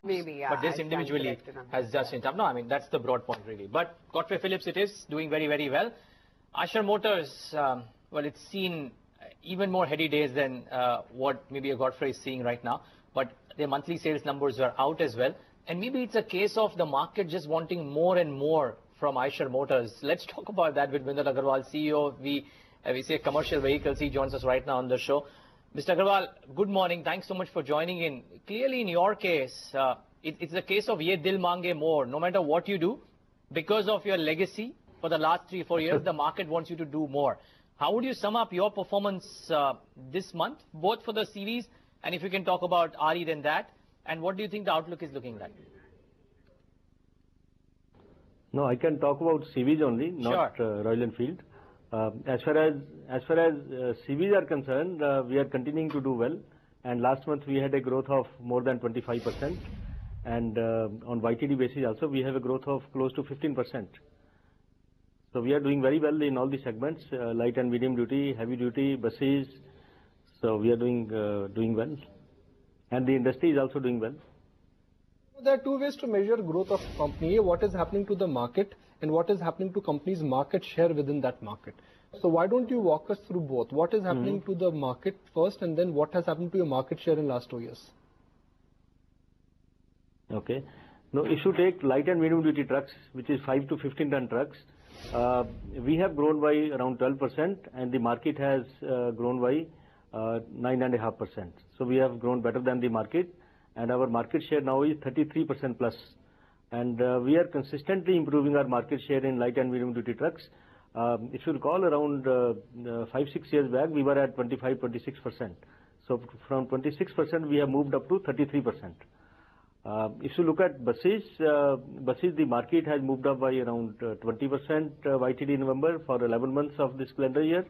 Maybe, yeah. But this individually has just inched up. No, I mean, that's the broad point really. But Godfrey Phillips, it is doing very, very well. Eicher Motors, well, it's seen even more heady days than what maybe a Godfrey is seeing right now. But their monthly sales numbers are out as well. And maybe it's a case of the market just wanting more and more from Eicher Motors. Let's talk about that with Vindal Agarwal, CEO of we say commercial vehicles. He joins us right now on the show. Mr. Agarwal, good morning. Thanks so much for joining in. Clearly, in your case, it's a case of ye dil mange more. No matter what you do, because of your legacy for the last 3-4 years, the market wants you to do more. How would you sum up your performance this month, both for the series, and if you can talk about RE than that, and what do you think the outlook is looking like? No, I can talk about CVs only, not Sure. Royal Enfield. As far as CVs are concerned, we are continuing to do well. And last month we had a growth of more than 25%. And on YTD basis also we have a growth of close to 15%. So we are doing very well in all the segments, light and medium duty, heavy duty, buses. So we are doing well. And the industry is also doing well. There are two ways to measure growth of a company. What is happening to the market and what is happening to company's market share within that market. So why don't you walk us through both? What is happening to the market first, and then what has happened to your market share in last 2 years? Okay. Now, if you take light and medium duty trucks, which is 5 to 15 ton trucks, we have grown by around 12%, and the market has grown by 9.5%. So we have grown better than the market, and our market share now is 33% plus. And we are consistently improving our market share in light and medium duty trucks. If you recall, around 5-6 years back, we were at 25-26%. So from 26%, we have moved up to 33%. If you look at buses, the market has moved up by around 20% YTD November for 11 months of this calendar year,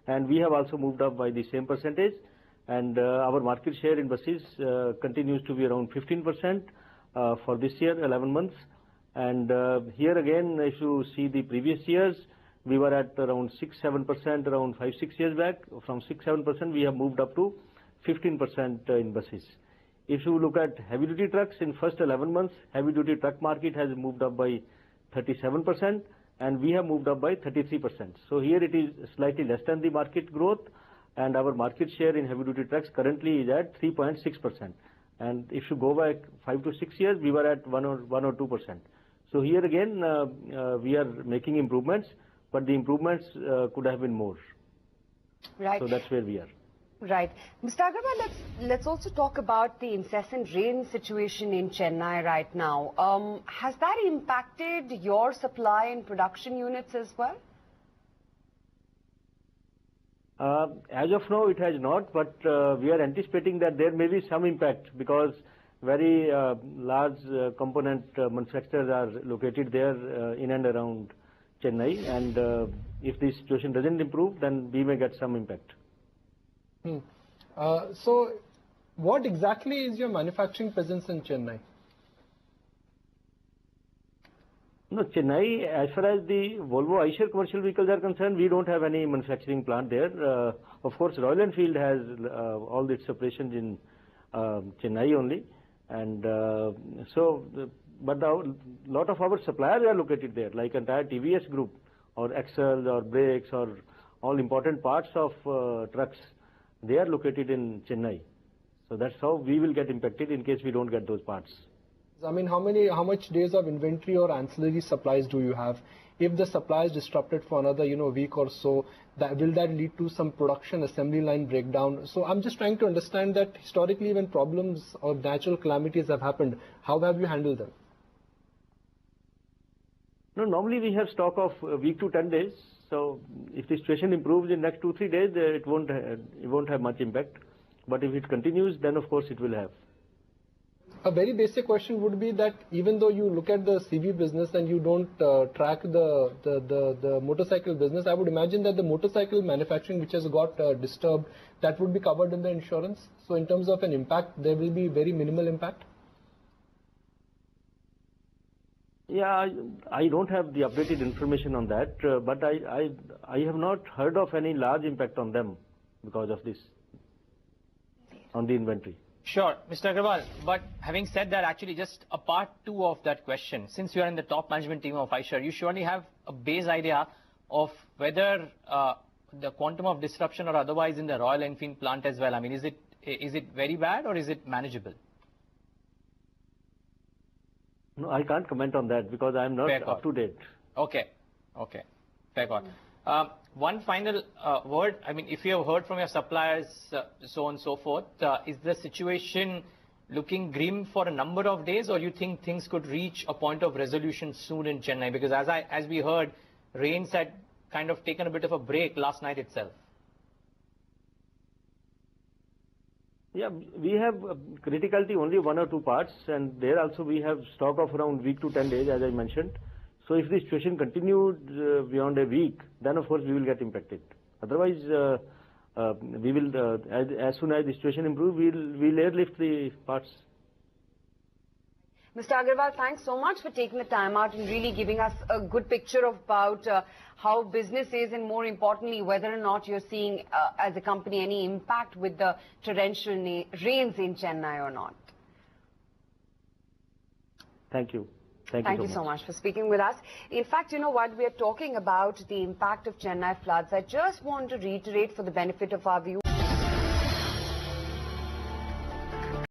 and we have also moved up by the same percentage. And our market share in buses continues to be around 15% for this year, 11 months. And here again, if you see the previous years, we were at around 6-7% around 5-6 years back. From 6-7%, we have moved up to 15% in buses. If you look at heavy duty trucks, in first 11 months, heavy duty truck market has moved up by 37%, and we have moved up by 33%. So here it is slightly less than the market growth, and our market share in heavy duty trucks currently is at 3.6%. And if you go back 5 to 6 years, we were at 1 or 2%. So here again, we are making improvements, but the improvements could have been more. Right. So that's where we are. Right. Mr. Agarwal, let's also talk about the incessant rain situation in Chennai right now. Has that impacted your supply and production units as well? As of now, it has not, but we are anticipating that there may be some impact because very large component manufacturers are located there in and around Chennai, and if the situation doesn't improve, then we may get some impact. So what exactly is your manufacturing presence in Chennai? No, Chennai, as far as the Volvo Eicher commercial vehicles are concerned, we don't have any manufacturing plant there. Of course, Royal Enfield has all its operations in Chennai only, and but a lot of our suppliers are located there, like entire TVS group, or axles, or brakes, or all important parts of trucks. They are located in Chennai. So that's how we will get impacted in case we don't get those parts. I mean, how much days of inventory or ancillary supplies do you have? If the supply is disrupted for another, week or so, will that lead to some production assembly line breakdown? So I'm just trying to understand that historically when problems or natural calamities have happened, how have you handled them? No, normally we have stock of a week to 10 days. So if the situation improves in next 2-3 days, it won't have much impact. But if it continues, then of course it will have. A very basic question would be that even though you look at the CV business and you don't track the motorcycle business, I would imagine that the motorcycle manufacturing which has got disturbed, that would be covered in the insurance. So in terms of an impact, there will be very minimal impact. Yeah, I don't have the updated information on that, but I have not heard of any large impact on them because of this, on the inventory. Sure, Mr. Agarwal. But having said that, actually, just a part two of that question. Since you are in the top management team of Eicher, you surely have a base idea of whether the quantum of disruption or otherwise in the Royal Enfield plant as well. I mean, is it very bad or is it manageable? No, I can't comment on that because I'm not up to date. Okay. Fair call. One final word. I mean, if you have heard from your suppliers, so on and so forth, is the situation looking grim for a number of days, or you think things could reach a point of resolution soon in Chennai? Because as we heard, rains had kind of taken a bit of a break last night itself. Yeah, we have criticality only 1 or 2 parts, and there also we have stock of around week to 10 days, as I mentioned. So if the situation continued beyond a week, then of course we will get impacted. Otherwise, we will, as soon as the situation improves, we'll airlift the parts. Mr. Agarwal, thanks so much for taking the time out and really giving us a good picture about how business is, and more importantly, whether or not you're seeing as a company any impact with the torrential rains in Chennai or not. Thank you. Thank you so much for speaking with us. In fact, you know what, we are talking about the impact of Chennai floods. I just want to reiterate for the benefit of our viewers